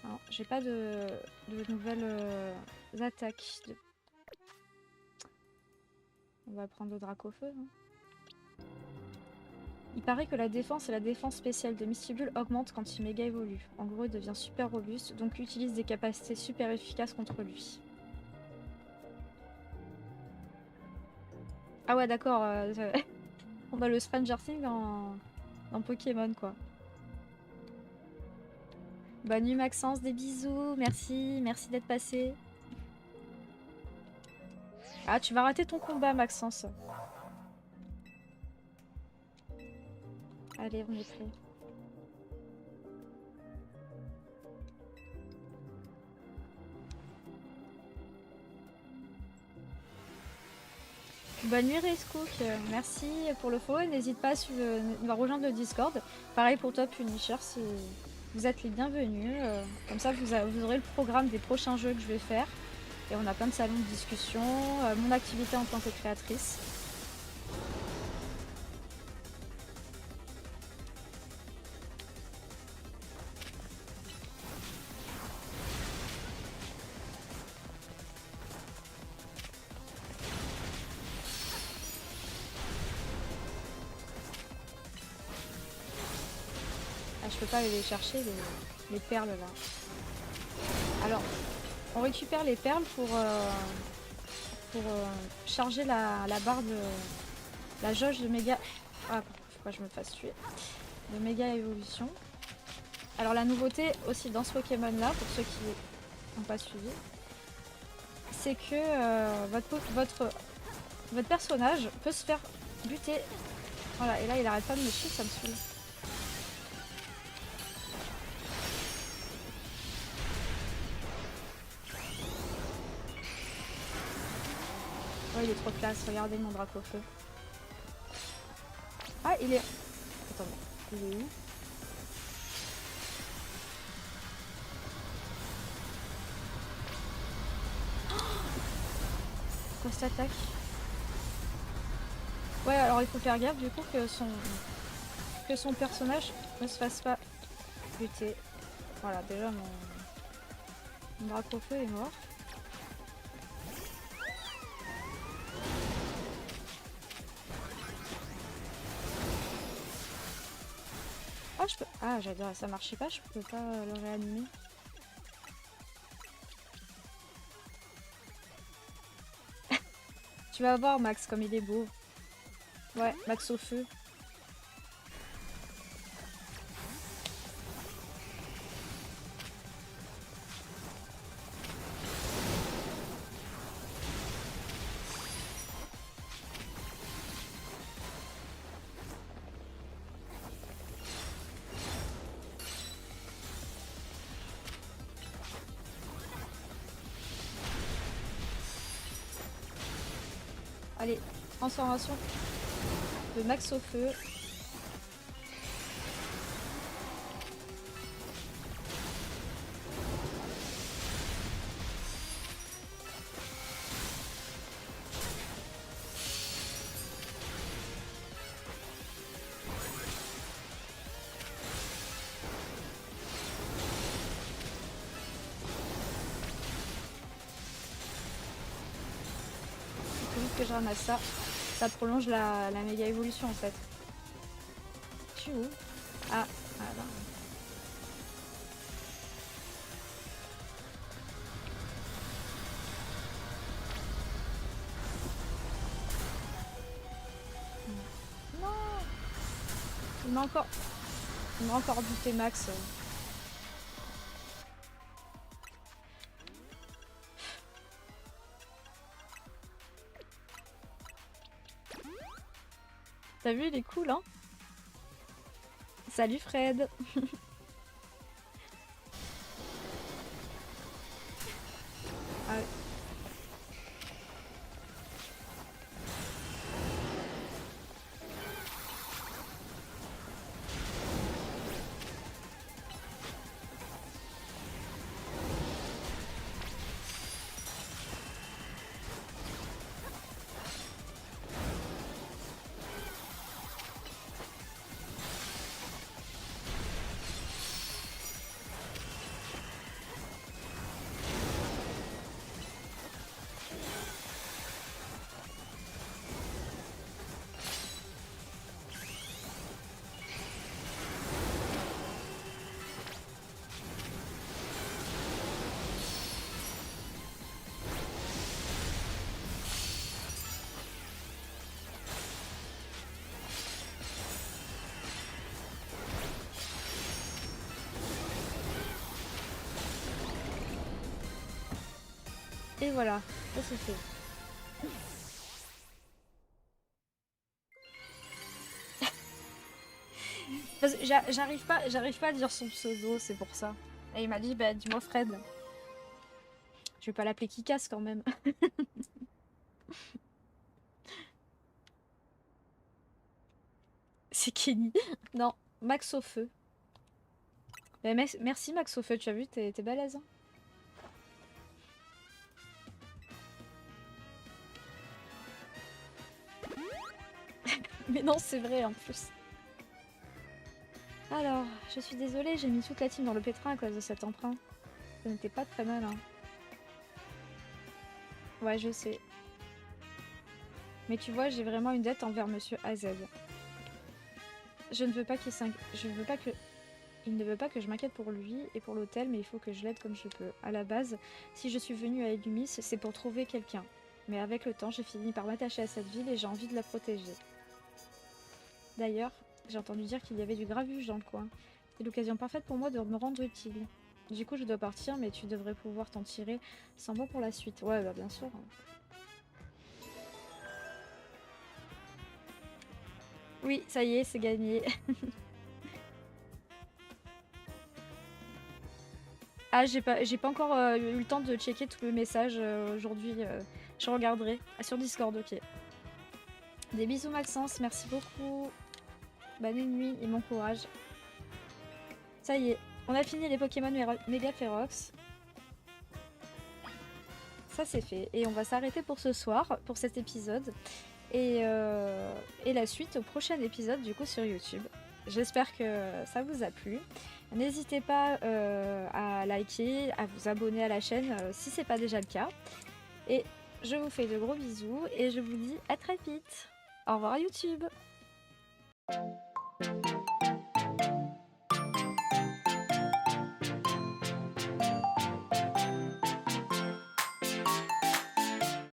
Non, j'ai pas de nouvelles attaques. On va prendre le Dracofeu. Hein. Il paraît que la défense et la défense spéciale de Mistibule augmentent quand il méga évolue. En gros, il devient super robuste, donc utilise des capacités super efficaces contre lui. Ah ouais, d'accord. On a le Stranger Things en Pokémon, quoi. Bonne nuit Maxence, des bisous. Merci, merci d'être passé. Ah, tu vas rater ton combat, Maxence. Allez, on est prêt. Bonne nuit Rescook, merci pour le follow. N'hésite pas à rejoindre le Discord. Pareil pour toi Punisher, si vous êtes les bienvenus. Comme ça vous aurez le programme des prochains jeux que je vais faire. Et on a plein de salons de discussion, mon activité en tant que créatrice. Ah, je peux pas aller les chercher les perles là. Alors, on récupère les perles pour charger la barre de la jauge de méga. Ah, pourquoi je me fasse tuer? De méga évolution. Alors la nouveauté aussi dans ce Pokémon là, pour ceux qui n'ont pas suivi, c'est que votre personnage peut se faire buter. Voilà, et là il arrête pas de me suivre, ça me saoule. Ouais, il est trop classe, regardez mon Dracofeu. Ah, il est... Attendez, il est où? Pourquoi cette attaque? Ouais, alors il faut faire gaffe du coup que son personnage ne se fasse pas buter. Voilà, déjà mon Dracofeu est mort. Ah, je peux... Ah, j'adore, ça marchait pas, je peux pas le réanimer. Tu vas voir Max comme il est beau. Ouais, Max au feu. Allez, transformation de Max au feu. Que je ramasse ça, ça prolonge la méga évolution en fait. Je suis où? Ah, voilà. Non, il m'a encore buté Max. T'as vu, il est cool, hein? Salut Fred. Ah ouais. Et voilà, ça c'est fait. Parce que j'arrive pas à dire son pseudo, c'est pour ça. Et il m'a dit, bah dis-moi Fred. Je vais pas l'appeler Kikas quand même. C'est Kenny. Non, Max au feu. Bah, merci Max au feu, tu as vu, t'es balèze. Hein. Mais non, c'est vrai en plus. Alors, je suis désolée, j'ai mis toute la team dans le pétrin à cause de cet emprunt. Ça n'était pas très mal, hein. Ouais, je sais. Mais tu vois, j'ai vraiment une dette envers Monsieur AZ. Je ne veux pas qu'il je ne veux pas que... Il ne veut pas que je m'inquiète pour lui et pour l'hôtel, mais il faut que je l'aide comme je peux. À la base, si je suis venue à Illumis, c'est pour trouver quelqu'un. Mais avec le temps, j'ai fini par m'attacher à cette ville et j'ai envie de la protéger. D'ailleurs, j'ai entendu dire qu'il y avait du gravuge dans le coin. C'est l'occasion parfaite pour moi de me rendre utile. Du coup, je dois partir, mais tu devrais pouvoir t'en tirer sans moi pour la suite. Ouais, bah bien sûr. Oui, ça y est, c'est gagné. Ah, j'ai pas encore eu le temps de checker tout le message aujourd'hui. Je regarderai. Ah, sur Discord, ok. Des bisous Maxence, merci beaucoup. Bonne nuit et bon courage. Ça y est, on a fini les Pokémon Méga Férox. Ça c'est fait. Et on va s'arrêter pour ce soir, pour cet épisode. Et la suite au prochain épisode du coup sur YouTube. J'espère que ça vous a plu. N'hésitez pas à liker, à vous abonner à la chaîne si c'est pas déjà le cas. Et je vous fais de gros bisous et je vous dis à très vite. Au revoir YouTube.